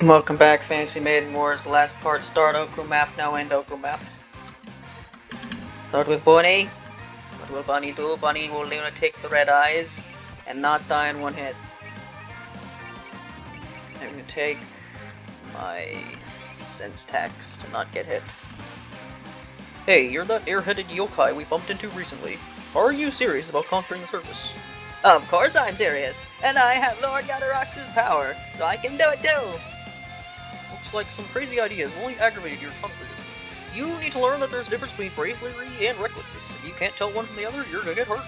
Welcome back, Fantasy Maiden Wars. Last part, start Okuu map, now end Okuu map. Start with Bunny. What will Bunny do? Bunny will literally take the red eyes and not die in one hit. I'm gonna take my sense tax to not get hit. Hey, you're that airheaded yokai we bumped into recently. Are you serious about conquering the surface? Of course I'm serious, and I have Lord Yadarox's power, so I can do it too! Looks like some crazy ideas will only aggravate your tunnel vision. You need to learn that there's a difference between bravery and recklessness. If you can't tell one from the other, you're gonna get hurt.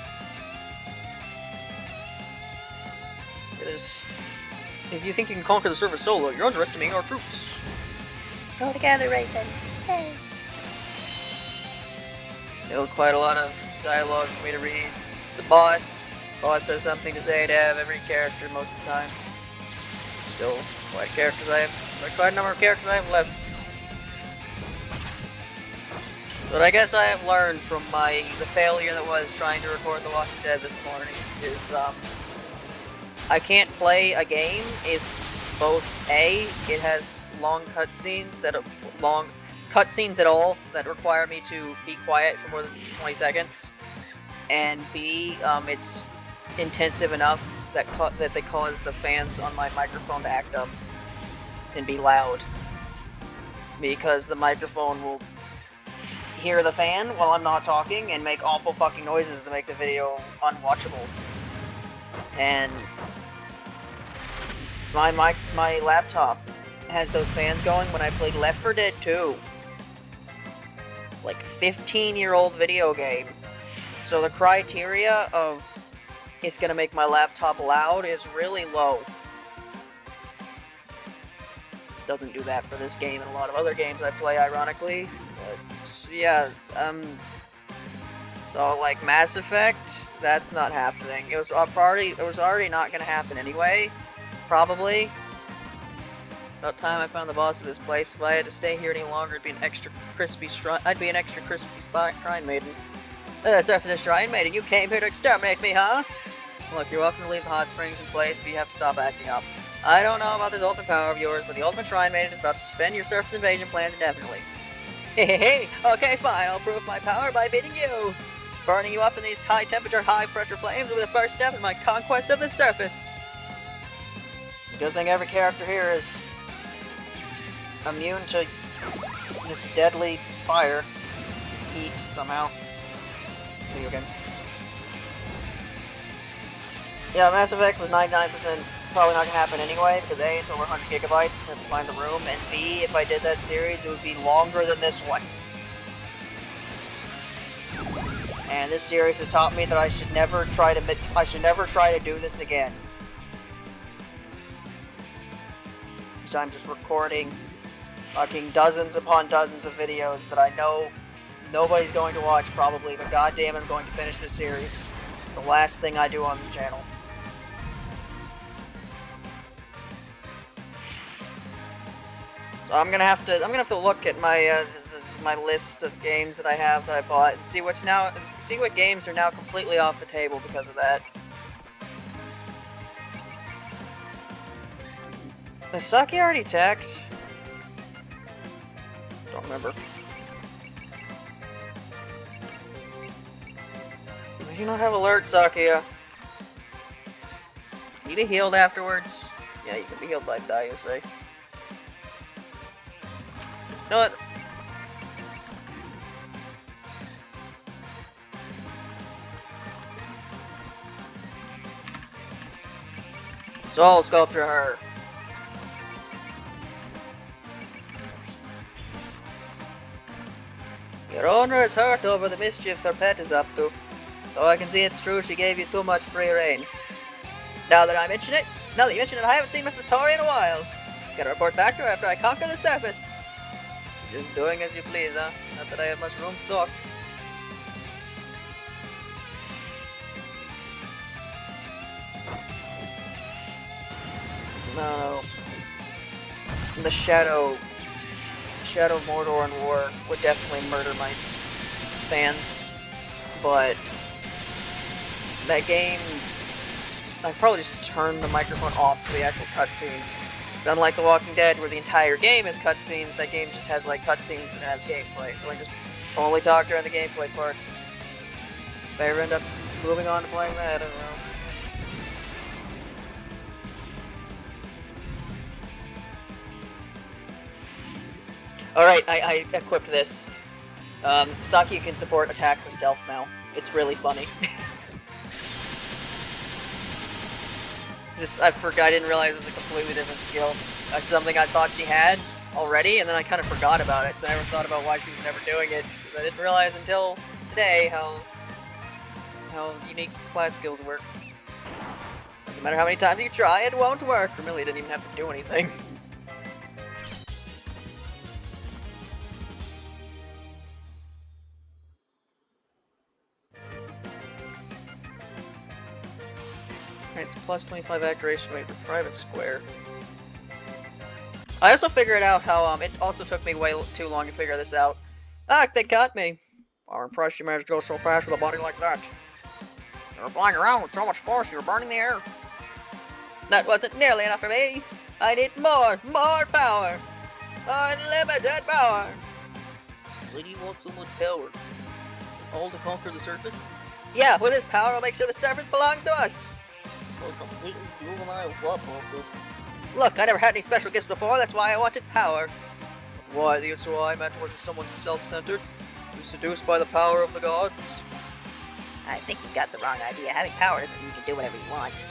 It is. If you think you can conquer the surface solo, you're underestimating our troops. Go together, Raisin. Hey. Still quite a lot of dialogue for me to read. It's a boss. Boss has something to say to have every character most of the time. Still, quite a number of characters I have left. But I guess I have learned from the failure that was trying to record The Walking Dead this morning is I can't play a game if both A, it has long cutscenes at all that require me to be quiet for more than 20 seconds, and B, it's intensive enough that they cause the fans on my microphone to act up and be loud, because the microphone will hear the fan while I'm not talking and make awful fucking noises to make the video unwatchable. And my laptop has those fans going when I played Left 4 Dead 2. Like 15-year-old video game. So the criteria of it's gonna make my laptop loud is really low. It doesn't do that for this game and a lot of other games I play, ironically. But yeah, so like Mass Effect, that's not happening. It was already not gonna happen anyway. Probably. About time I found the boss of this place. If I had to stay here any longer, it'd be an extra crispy shrine. I'd be an extra crispy shrine maiden. Surface Shrine Maiden, you came here to exterminate me, huh? Look, you're welcome to leave the hot springs in place, but you have to stop acting up. I don't know about this ultimate power of yours, but the ultimate Shrine Maiden is about to suspend your surface invasion plans indefinitely. Hey, okay, fine, I'll prove my power by beating you! Burning you up in these high-temperature, high-pressure flames will be the first step in my conquest of the surface! It's a good thing every character here is immune to this deadly fire, heat, somehow. Video game. Yeah, Mass Effect was 99% probably not gonna happen anyway, because A, it's over 100 gigabytes, I have to find the room, and B, if I did that series, it would be longer than this one. And this series has taught me that I should never try to do this again. Because I'm just recording fucking dozens upon dozens of videos that I know nobody's going to watch probably, but goddamn, I'm going to finish this series. It's the last thing I do on this channel. So I'm gonna have to look at my my list of games that I have that I bought and see what games are now completely off the table because of that. Is Saki already tagged? Don't remember. Do you not have alert, Sakia? Can you be healed afterwards? Yeah, you can be healed by die, you say. You know what? Soul Sculpture her. Your owner is hurt over the mischief her pet is up to. Though I can see it's true she gave you too much free reign. Now that you mention it, I haven't seen Mr. Tori in a while. Gotta report back to her after I conquer the surface. Just doing as you please, huh? Not that I have much room to talk. No. The Shadow Mordor and War would definitely murder my fans, but that game, I'd probably just turn the microphone off for the actual cutscenes. It's unlike The Walking Dead, where the entire game is cutscenes. That game just has like cutscenes and it has gameplay, so I just only talk during the gameplay parts. If I ever end up moving on to playing that, I don't know. Alright, I equipped this. Saki can support attack herself now. It's really funny. I didn't realize it was a completely different skill. That's something I thought she had already, and then I kind of forgot about it, so I never thought about why she was never doing it. I didn't realize until today how unique class skills work. Doesn't matter how many times you try, it won't work. Really, didn't even have to do anything. It's plus 25 activation rate for private square. I also figured out how it also took me way too long to figure this out. Ah, they caught me. I'm impressed you managed to go so fast with a body like that. You were flying around with so much force you were burning the air. That wasn't nearly enough for me. I need more power. Unlimited power. Why do you want so much power? All to conquer the surface? Yeah, with this power I'll make sure the surface belongs to us. A completely juvenile thought process. Look, I never had any special gifts before, that's why I wanted power. Why, the answer I meant wasn't someone self-centered? You're seduced by the power of the gods? I think you've got the wrong idea. Having power doesn't mean you can do whatever you want.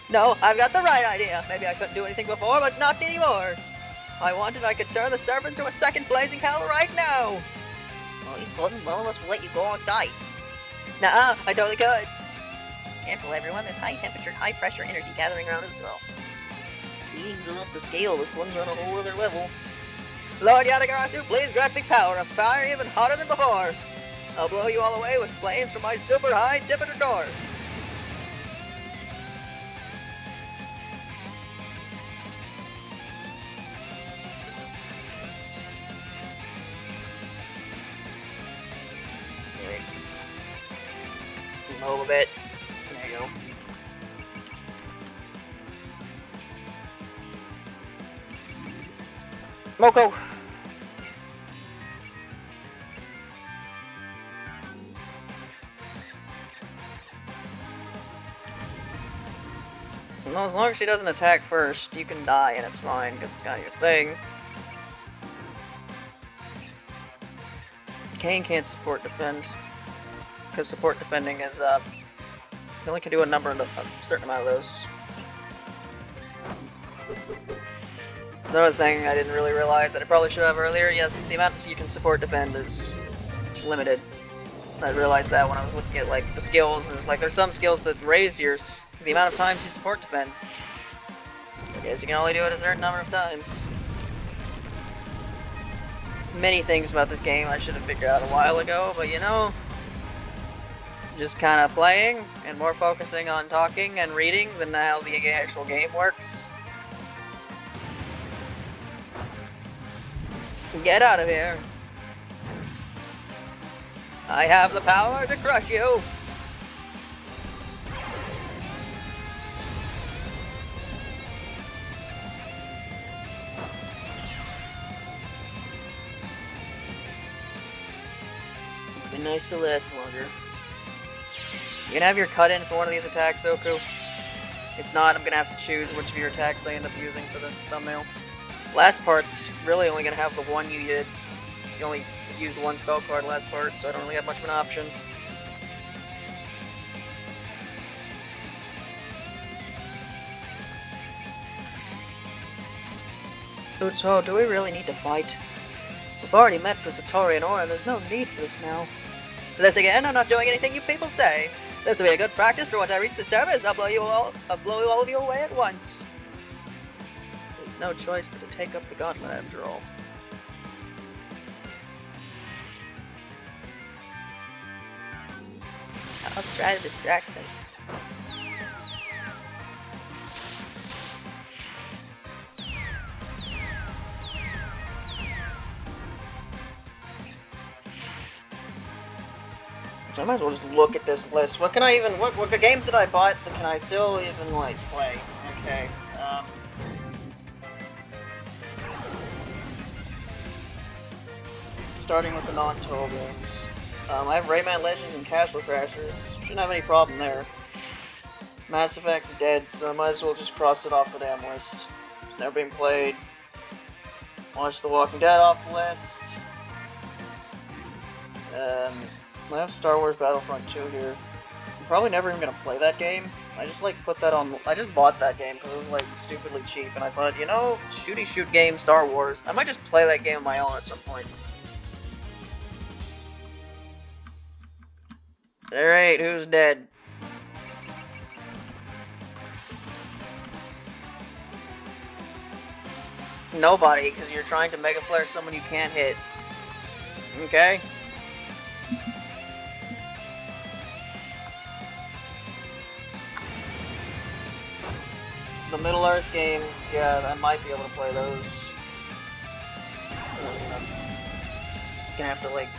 No, I've got the right idea. Maybe I couldn't do anything before, but not anymore. I wanted I could turn the server into a second blazing hell right now. Well, you couldn't. None of us will let you go outside. Nuh-uh, I totally could. Careful everyone, there's high temperature, high pressure energy gathering around as well. Beings are off the scale, this one's on a whole other level. Lord Yatagarasu, please grant me power, a fire even hotter than before. I'll blow you all away with flames from my super high temperature core. A little bit. There you go. Okuu! Well, as long as she doesn't attack first, you can die and it's fine, because it's kind of your thing. Kane can't support defend, because support defending is, you only can do a certain amount of those. Another thing I didn't really realize that I probably should have earlier, yes, the amount you can support defend is limited. I realized that when I was looking at like the skills, and it's like there's some skills that raise the amount of times you support defend. I guess you can only do it a certain number of times. Many things about this game I should have figured out a while ago, but you know, just kind of playing and more focusing on talking and reading than how the actual game works. Get out of here. I have the power to crush you. It'd be nice to last longer. You can have your cut in for one of these attacks, Okuu. If not, I'm gonna have to choose which of your attacks they end up using for the thumbnail. Last part's really only gonna have the one you did. You only used one spell card last part, so I don't really have much of an option. Utsuho, do we really need to fight? We've already met with Satori and Ora, and there's no need for this now. This again? I'm not doing anything you people say. This will be a good practice for once I reach the surface. I'll blow you all of you away at once. There's no choice but to take up the gauntlet after all. I'll try to distract them. So I might as well just look at this list. What games did I buy that can I still even, like, play? Okay, starting with the non-total games. I have Rayman Legends and Castle Crashers. Shouldn't have any problem there. Mass Effect's dead, so I might as well just cross it off the damn list. It's never been played. Watch The Walking Dead off the list. I have Star Wars Battlefront 2 here. I'm probably never even gonna play that game. I just like put that on. I just bought that game because it was like stupidly cheap, and I thought, you know, shooty shoot game, Star Wars. I might just play that game on my own at some point. Alright, who's dead? Nobody, because you're trying to Mega Flare someone you can't hit. Okay? The Middle Earth games, yeah, I might be able to play those. You're gonna have to, like,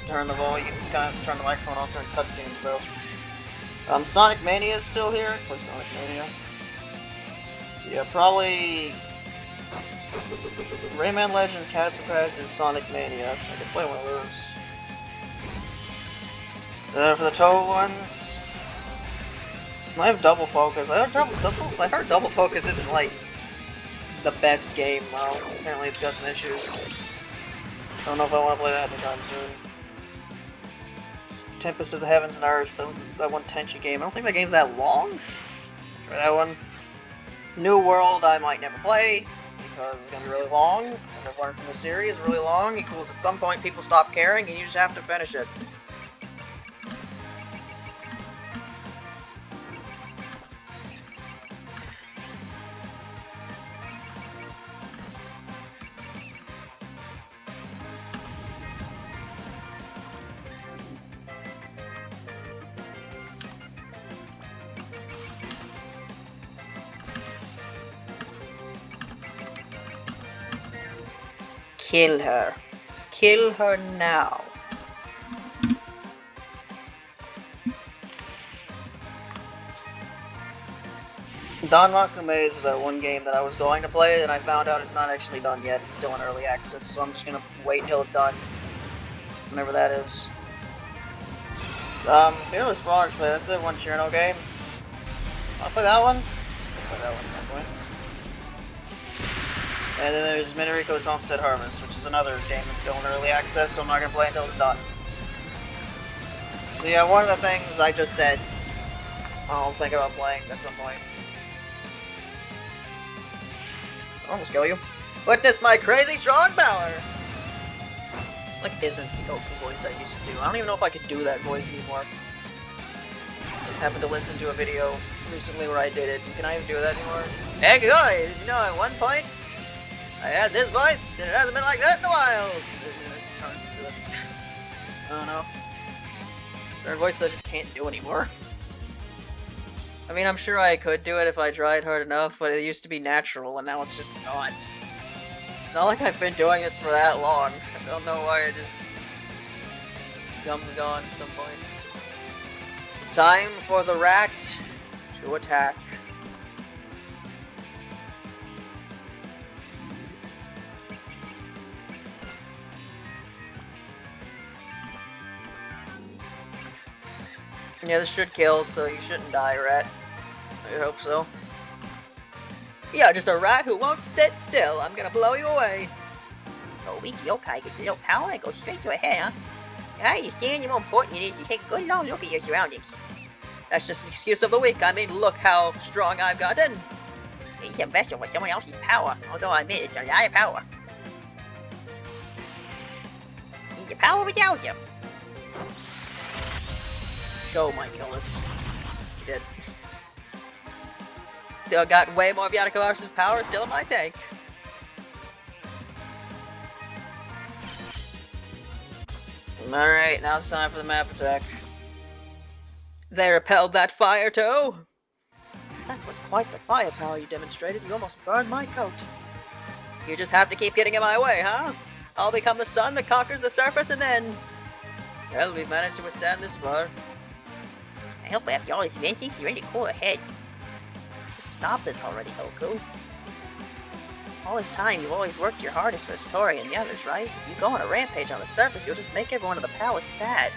turn the volume, kind of turn the microphone off during cutscenes, though. Sonic Mania is still here. Play Sonic Mania. So yeah, probably Rayman Legends, Castle Crashers, Sonic Mania. I could play one of those. For the total ones, I have Double Focus. I heard Double Focus isn't like the best game. Well, apparently it's got some issues. Don't know if I want to play that anytime soon. It's Tempest of the Heavens and Earth. That one Tenchi game. I don't think that game's that long. Try that one. New World I might never play because it's gonna be really long. As I've learned from the series, really long equals at some point people stop caring and you just have to finish it. Kill her. Kill her now. Danmakume is the one game that I was going to play, and I found out it's not actually done yet. It's still in early access, so I'm just gonna wait until it's done. Whenever that is. Fearless Frogs, that's the one Chirno game. I'll play that one. I'll play that one at some point. And then there's Minariko's Homestead Harvest, which is another game that's still in early access, so I'm not going to play until it's done. So yeah, one of the things I just said, I'll think about playing at some point. I'll almost kill you. Witness my crazy strong power! It's like isn't the Okuu voice I used to do. I don't even know if I could do that voice anymore. I happened to listen to a video recently where I did it. Can I even do that anymore? Hey guys, you know at one point, I had this voice, and it hasn't been like that in a while! It turns into the... I don't know. There's a voice I just can't do anymore. I mean, I'm sure I could do it if I tried hard enough, but it used to be natural, and now it's just not. It's not like I've been doing this for that long. I don't know why it just... comes and gone at some points. It's time for the rat to attack. Yeah, this should kill, so you shouldn't die, rat. I hope so. Yeah, just a rat who won't sit still. I'm gonna blow you away. Oh, weak yokai gets a little power and goes straight to a head, huh? Yeah, you stand your own point and you take a good long look at your surroundings. That's just an excuse of the weak. I mean, look how strong I've gotten. He's a vessel with someone else's power, although I admit it's a lot of power. He's a power without you. Show might kill us. He did. Still got way more of Yadakawa's power still in my tank. Alright, now it's time for the map attack. They repelled that fire too! That was quite the firepower you demonstrated. You almost burned my coat. You just have to keep getting in my way, huh? I'll become the sun that conquers the surface and then... Well, we've managed to withstand this far. I hope after all this vengeance, you're ready to cool ahead. Just stop this already, Okuu. All this time, you've always worked your hardest for Satori and the others, right? If you go on a rampage on the surface, you'll just make everyone in the palace sad.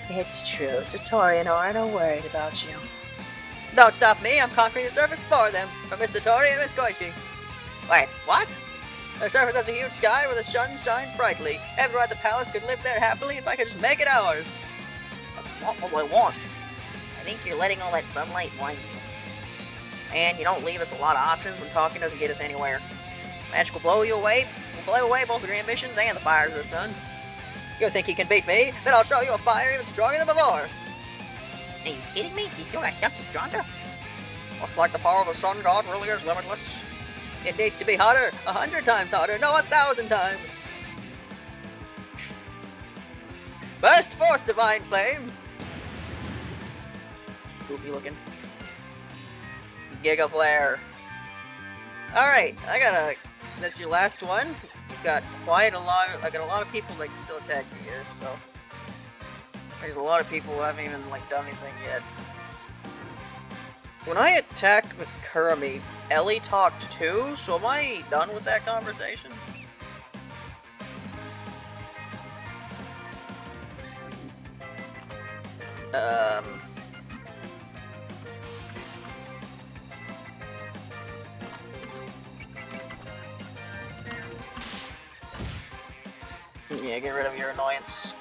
It's true. Satori and Aura are worried about you. Don't stop me. I'm conquering the surface for them. For Miss Satori and Miss Koichi. Wait, what? The surface has a huge sky where the sun shines brightly. Everyone at the palace could live there happily if I could just make it ours. That's not what I want. I think you're letting all that sunlight blind you. And you don't leave us a lot of options when talking doesn't get us anywhere. Magic will blow you away. Will blow away both your ambitions and the fires of the sun. You think you can beat me? Then I'll show you a fire even stronger than before. Are you kidding me? You still got something stronger? Looks like the power of the sun god really is limitless. It needs to be hotter, 100 times hotter, no 1,000 times. Burst forth, divine flame. Goofy looking. Giga Flare. Alright, that's your last one. You've got I got a lot of people that can still attack you here, so. There's a lot of people who haven't even, done anything yet. When I attacked with Kurami, Ellie talked too, so am I done with that conversation? Yeah, get rid of your annoyance.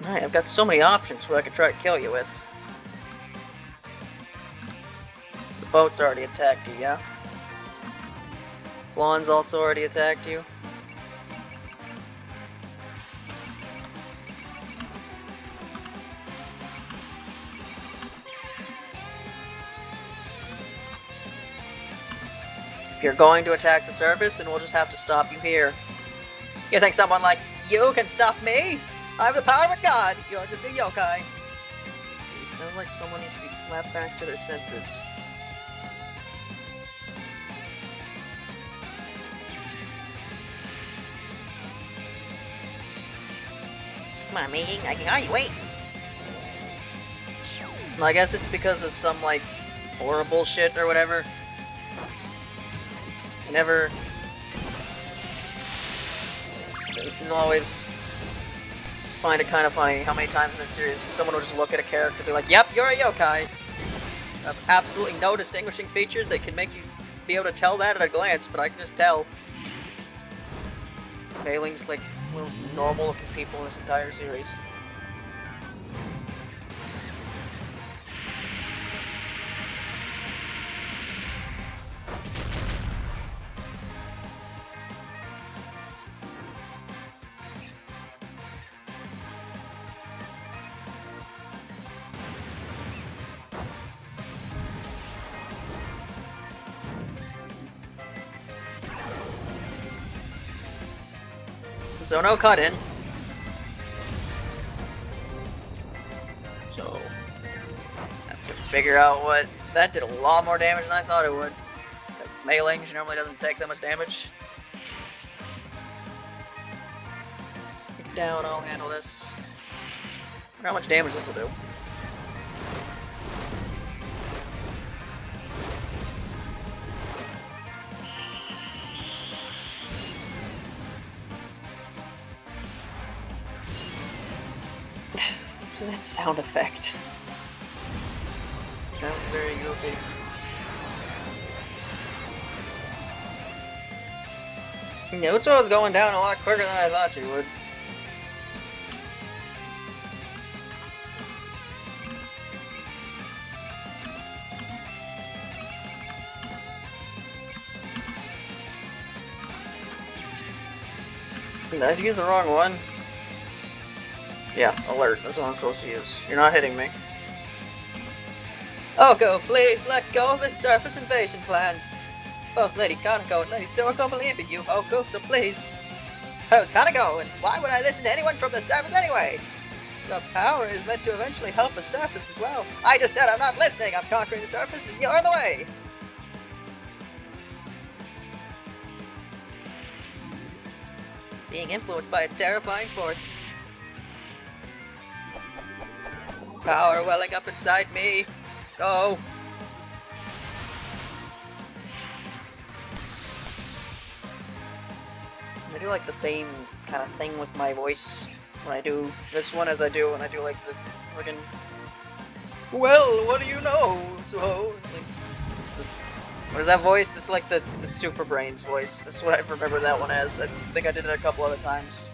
Alright, I've got so many options who I could try to kill you with. The boat's already attacked you, yeah? Blonde's also already attacked you. If you're going to attack the surface, then we'll just have to stop you here. You think someone like you can stop me? I have the power of a god! You're just a yokai. You sound like someone needs to be slapped back to their senses. Come on, Maiden, I can hardly wait. I guess it's because of some, horrible shit or whatever. I never... I always find it kind of funny how many times in this series someone will just look at a character and be like, yep, you're a yokai. Have absolutely no distinguishing features that can make you be able to tell that at a glance, but I can just tell. Failing's like the most normal looking people in this entire series. So no cut in. So have to figure out what that did. A lot more damage than I thought it would. Because it's melee, she normally doesn't take that much damage. Get down, I'll handle this. I wonder how much damage this will do. That sound effect. Sounds very goofy. Naruto's going down a lot quicker than I thought she would. Did I use the wrong one? Yeah, alert. That's what I'm supposed to use. You're not hitting me. Okuu, please let go of this surface invasion plan. Both Lady Kaneko and Lady Suiko believe in you, Okuu, so please. Who's Kaneko, and why would I listen to anyone from the surface anyway? The power is meant to eventually help the surface as well. I just said I'm not listening. I'm conquering the surface, and you're in the way. Being influenced by a terrifying force. power welling up inside me. Go. I do like the same kind of thing with my voice when I do this one as I do when I do like the fucking. Well, what do you know? So, like, what is that voice? It's like the Super Brains voice. That's what I remember that one as. I think I did it a couple other times.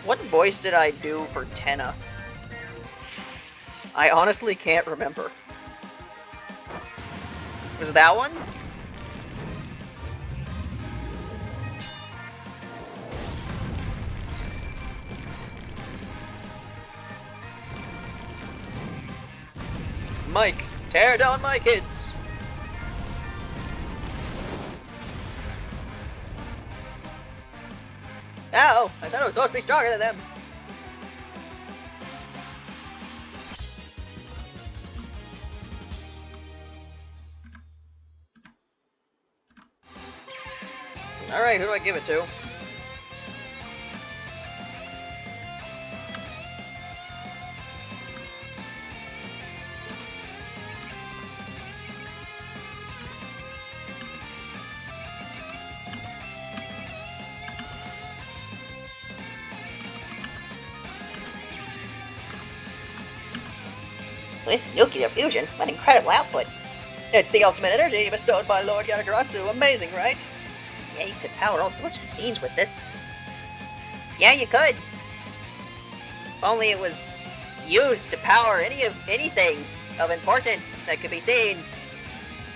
What voice did I do for Tenna? I honestly can't remember. Was it that one? Mike, tear down my kids! Ow! I thought I was supposed to be stronger than them! Alright, who do I give it to? This nuclear fusion, what incredible output. It's the ultimate energy bestowed by Lord Yatagarasu. Amazing, right? Yeah, you could power all sorts of scenes with this. Yeah, you could. If only it was used to power anything of importance that could be seen.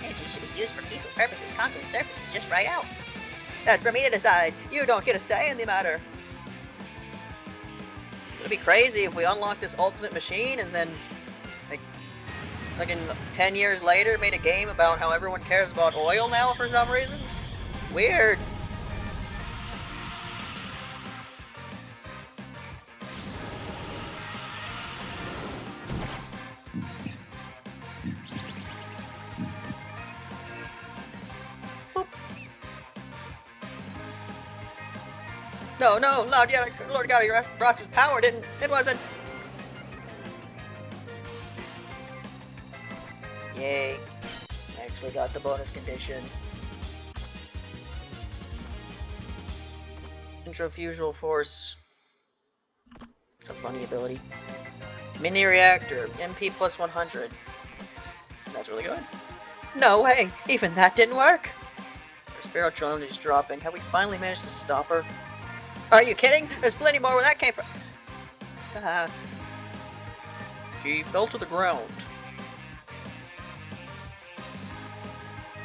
Energy should be used for peaceful purposes. Conquering the surface is just right out. That's for me to decide. You don't get a say in the matter. It'd be crazy if we unlocked this ultimate machine and then, like in 10 years later, made a game about how everyone cares about oil now for some reason. Weird. Boop. No, Lord Yatagara's power didn't. It wasn't. Yay. Actually got the bonus condition. Centrifugal force. It's a funny ability. Mini reactor. MP plus 100. That's really good. No way! Even that didn't work! Her spiritual energy is dropping. Have we finally managed to stop her? Are you kidding? There's plenty more where that came from! She fell to the ground.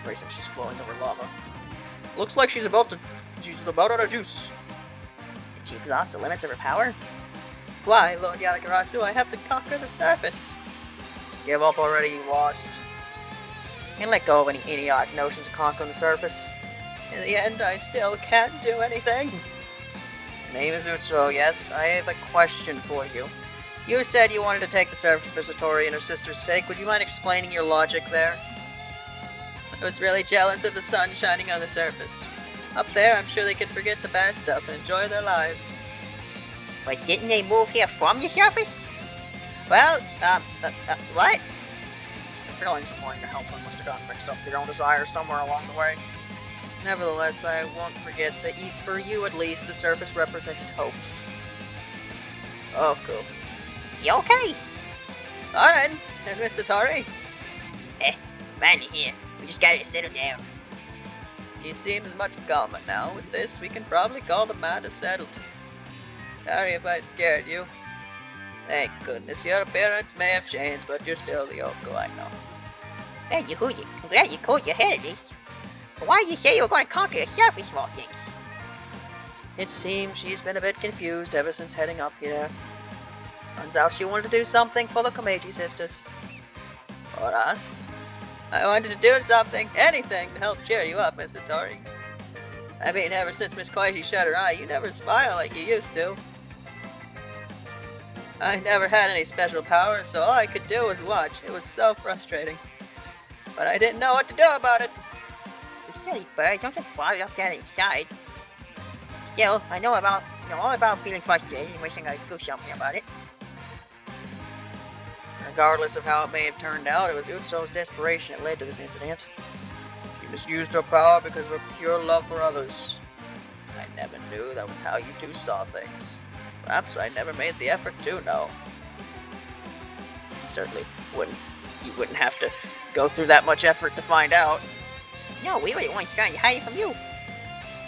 Racing, she's flowing over lava. Looks like she's about out of juice. Did she exhaust the limits of her power? Why, Lord Yatagarasu, I have to conquer the surface. Give up already, you lost. And let go of any idiotic notions of conquering the surface. In the end, I still can't do anything. Name is Utsuro, yes, I have a question for you. You said you wanted to take the surface for Satori and her sister's sake. Would you mind explaining your logic there? I was really jealous of the sun shining on the surface. Up there, I'm sure they could forget the bad stuff and enjoy their lives. But didn't they move here from the surface? Well, what? The feelings of wanting to help them must have gotten mixed up with their own desires somewhere along the way. Nevertheless, I won't forget that for you at least, the surface represented hope. Okuu. You okay? Alright, and Miss Satori? Manny here. We just gotta settle down. She seems much calmer now. With this, we can probably call the matter settled. Sorry if I scared you. Thank goodness, your appearance may have changed, but you're still the Okuu I know. Hey, I'm glad you cooled your head at least. But why did you say you were going to conquer the surface of all things? It seems she's been a bit confused ever since heading up here. Turns out she wanted to do something for the Komeiji sisters. For us. I wanted to do something, anything, to help cheer you up, Miss Satori. I mean, ever since Miss Koichi shut her eye, you never smile like you used to. I never had any special powers, so all I could do was watch. It was so frustrating. But I didn't know what to do about it. You silly bird, don't just bother up there inside. Still, I know about all about feeling frustrated and wishing I could do something about it. Regardless of how it may have turned out, it was Utsu's desperation that led to this incident. She misused her power because of her pure love for others. I never knew that was how you two saw things. Perhaps I never made the effort to know. Certainly wouldn't. You wouldn't have to go through that much effort to find out. No, we were the ones trying to hide it from you.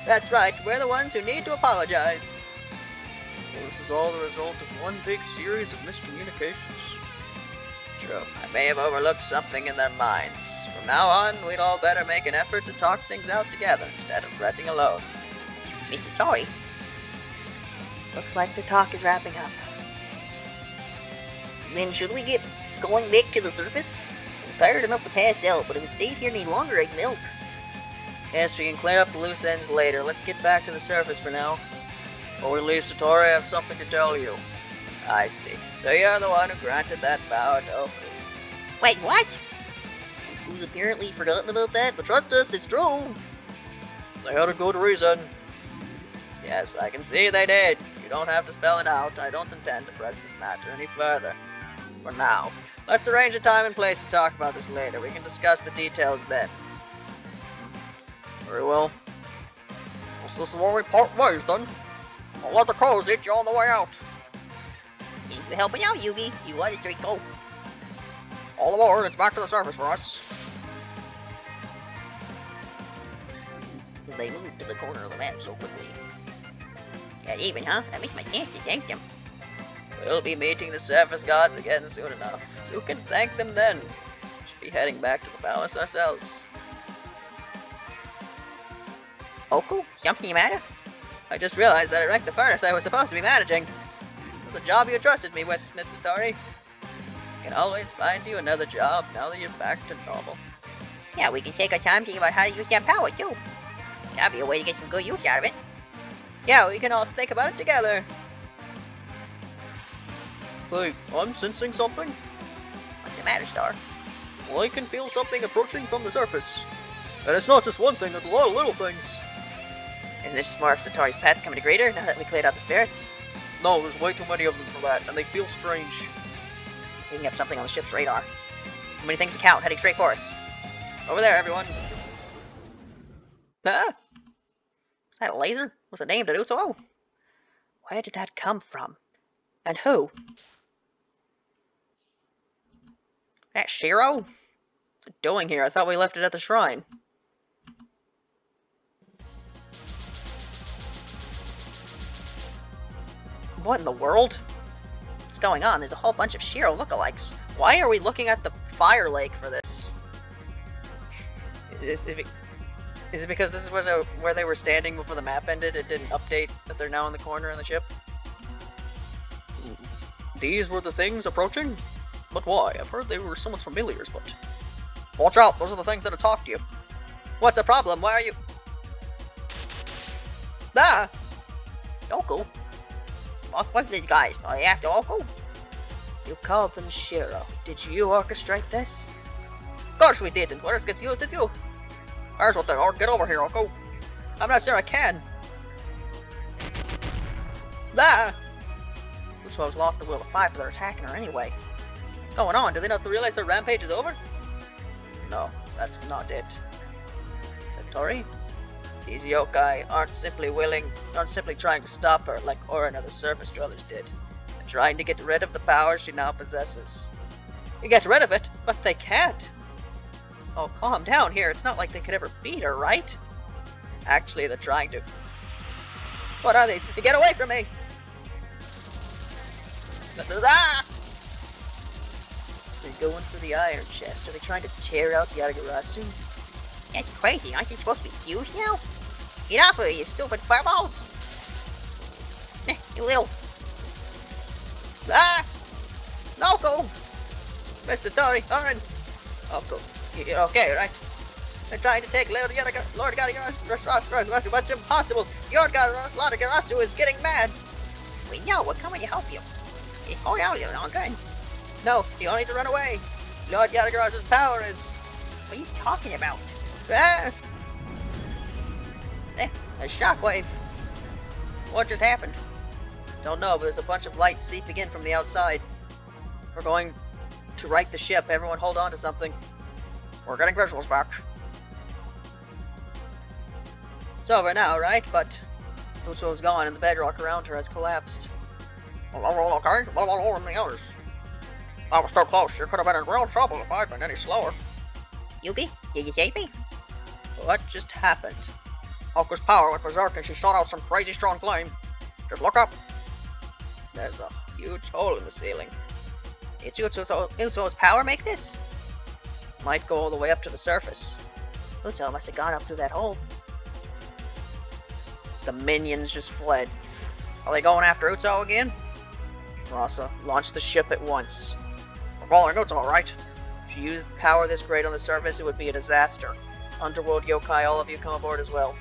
That's right, we're the ones who need to apologize. Well, this is all the result of one big series of miscommunications. True, I may have overlooked something in their minds. From now on, we'd all better make an effort to talk things out together instead of fretting alone. Mr. Tori. Looks like the talk is wrapping up. Then should we get going back to the surface? I'm tired enough to pass out, but if we stayed here any longer, I'd melt. Yes, we can clear up the loose ends later. Let's get back to the surface for now. Before we leave, Satori, I have something to tell you. I see. So you're the one who granted that power to Okuu. Wait, what? Who's apparently forgotten about that, but trust us, it's true. They had a good reason. Yes, I can see they did. You don't have to spell it out. I don't intend to press this matter any further. For now, let's arrange a time and place to talk about this later. We can discuss the details then. Very well. This is where we part ways then. I'll let the crows eat you on the way out. Thanks for helping out, Yugi. You are the Traitor. All aboard, it's back to the surface for us. They moved to the corner of the map so quickly. Got even, huh? I missed my chance to thank them. We'll be meeting the surface gods again soon enough. You can thank them then. Should be heading back to the palace ourselves. Okuu, something the matter? I just realized that I wrecked the furnace I was supposed to be managing. It was a job you trusted me with, Miss Satori. I can always find you another job now that you're back to normal. Yeah, we can take our time thinking about how to use that power, too. That'd be a way to get some good use out of it. Yeah, we can all think about it together. Hey, I'm sensing something. What's the matter, Star? Well, I can feel something approaching from the surface. And it's not just one thing, it's a lot of little things. Isn't this more of Satori's pets coming to greet her now that we cleared out the spirits? No, there's way too many of them for that, and they feel strange. Picking up something on the ship's radar. Too many things to count, heading straight for us. Over there, everyone. Ah! Is that a laser? Was it named at Utsuo? Where did that come from? And who? That Shiro? What's it doing here? I thought we left it at the shrine. What in the world? What's going on? There's a whole bunch of Shiro lookalikes. Why are we looking at the fire lake for this? Is it because this was where they were standing before the map ended? It didn't update that they're now in the corner in the ship? These were the things approaching? But why? I've heard they were somewhat familiars, but... Watch out! Those are the things that attacked you. What's the problem? Why are you... Ah! Okuu? What's these guys? Are they after Okuu? You called them Shiro. Did you orchestrate this? Of course we didn't. We're as confused as you. Here's what they are. Get over here, Okuu. I'm not sure I can. Ah! Looks like I was lost the will to fight, but they're attacking her anyway. What's going on? Do they not realize their rampage is over? No, that's not it. Satori? These yokai aren't simply trying to stop her like Ora and other surface dwellers did. They're trying to get rid of the power she now possesses. You get rid of it, but they can't. Oh, calm down here. It's not like they could ever beat her, right? Actually, they're trying to. What are these? Get away from me! Ah! They're going for the iron chest. Are they trying to tear out Yatagarasu? That's crazy. Aren't you supposed to be fused now? Get off of here, you stupid fireballs! You little... Ah! Okuu! Mr. Tori, Oren! Okuu, you're okay, right? They're trying to take Lord Yatagarasu. What's impossible? Lord Yatagarasu is getting mad! We know, we're coming to help you. Just hold out, you're not good. No, you don't need to run away. Lord Yatagarasu's power is... What are you talking about? Ah! A shockwave. What just happened? Don't know, but there's a bunch of light seeping in from the outside. We're going to right the ship. Everyone hold on to something. We're getting visuals back. It's over now, right? But Utsuo's gone and the bedrock around her has collapsed. Well, okay. Well, and the others. I was so close. You could have been in real trouble if I'd been any slower. Yuki, did you save me? What just happened? Oku's power went berserk and she shot out some crazy strong flame. Just look up. There's a huge hole in the ceiling. Did Utsuo's power make this? Might go all the way up to the surface. Utsuo must have gone up through that hole. The minions just fled. Are they going after Utsuo again? Rasa, launch the ship at once. We're following Utsuo, right? If she used power this great on the surface, it would be a disaster. Underworld yokai, all of you come aboard as well.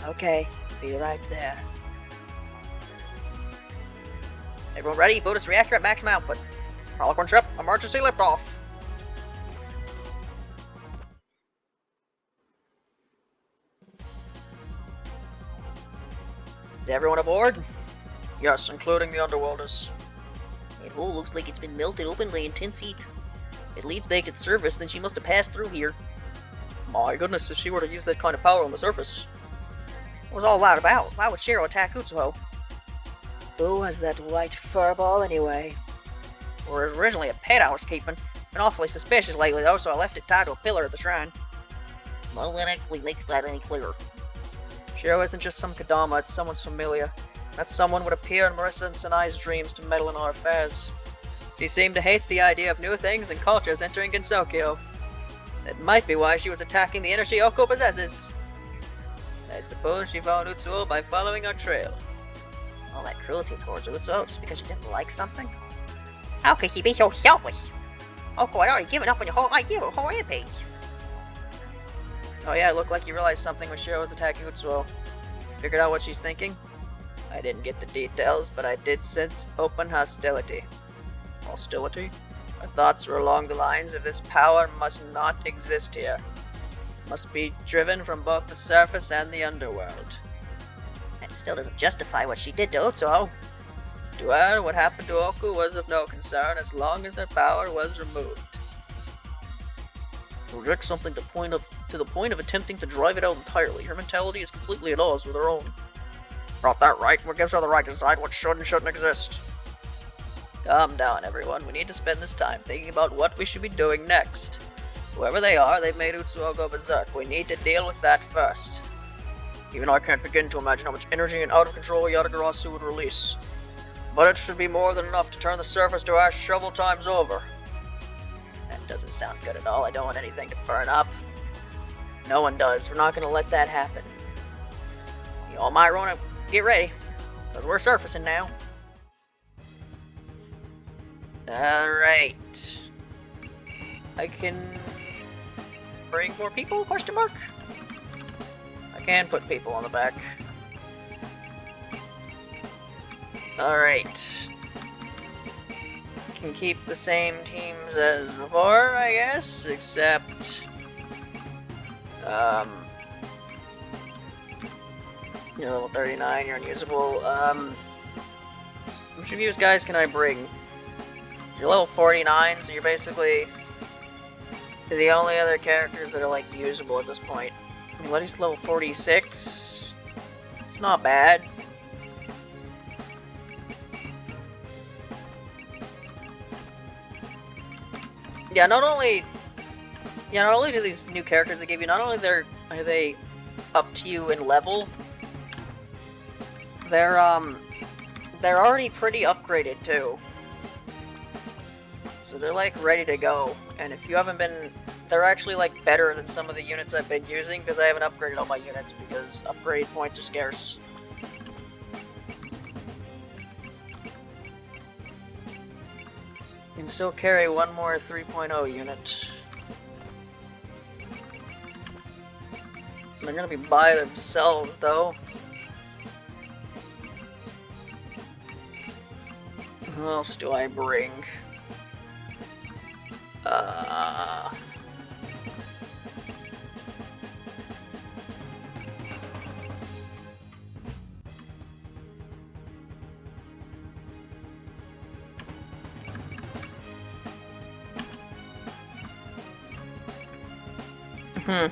Okay, be right there. Everyone ready? Buddhist reactor at maximum output. Harlequin ship, emergency liftoff. Is everyone aboard? Yes, including the Underworlders. That hole looks like it's been melted open by intense heat. It leads back to the surface, then she must have passed through here. My goodness, if she were to use that kind of power on the surface. What was all that about? Why would Shiro attack Utsuo? Who has that white furball anyway? Well, it was originally a pet I was keeping. Been awfully suspicious lately though, so I left it tied to a pillar at the shrine. Well, that actually makes that any clearer. Shiro isn't just some Kadama, it's someone's familiar. That someone would appear in Marissa and Sanai's dreams to meddle in our affairs. She seemed to hate the idea of new things and cultures entering Gensokyo. That might be why she was attacking the energy Okuu possesses. I suppose she found Utsuo by following our trail. All that cruelty towards Utsuo just because she didn't like something? How could she be so selfish? Okuu had already given up on your whole idea of a whole rampage. Oh yeah, it looked like you realized something when Shiro was attacking Utsuo. Figured out what she's thinking? I didn't get the details, but I did sense open hostility. Hostility? Our thoughts were along the lines of this power must not exist here. Must be driven from both the surface and the underworld. That still doesn't justify what she did to Utsuo. To her, what happened to Okuu was of no concern as long as her power was removed. Reject something to the point of attempting to drive it out entirely. Her mentality is completely at odds with her own. Got that right? What gives her the right to decide what should and shouldn't exist? Calm down, everyone. We need to spend this time thinking about what we should be doing next. Whoever they are, they've made Utsuo go berserk. We need to deal with that first. Even I can't begin to imagine how much energy and out of control Yatagarasu would release. But it should be more than enough to turn the surface to ash several times over. That doesn't sound good at all. I don't want anything to burn up. No one does. We're not going to let that happen. You all might want to get ready, because we're surfacing now. Alright. I can bring more people? Question mark? I can put people on the back. Alright. Can keep the same teams as before, I guess, except you're level 39, you're unusable. Which of you guys can I bring? You're level 49, so you're basically the only other characters that are like usable at this point. I mean, Letty's level 46. It's not bad. Yeah, not only do these new characters they give you, not only are they up to you in level, they're already pretty upgraded too. So they're like ready to go. And if you haven't been, they're actually like better than some of the units I've been using because I haven't upgraded all my units because upgrade points are scarce. You can still carry one more 3.0 unit. They're gonna be by themselves though. Who else do I bring? Hmm.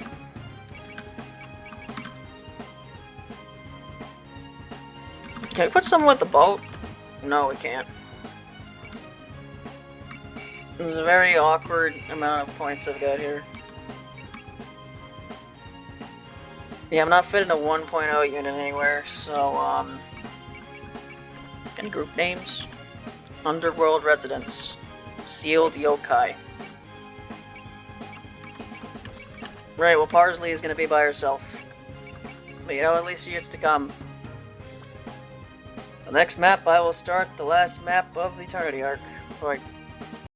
Can we put someone with the boat? No, we can't. There's a very awkward amount of points I've got here. Yeah, I'm not fitting a 1.0 unit anywhere, so, any group names? Underworld Residents. Sealed Yokai. Right, well, Parsley is gonna be by herself. But you know, at least she gets to come. The next map, I will start the last map of the Eternity Arc. Before I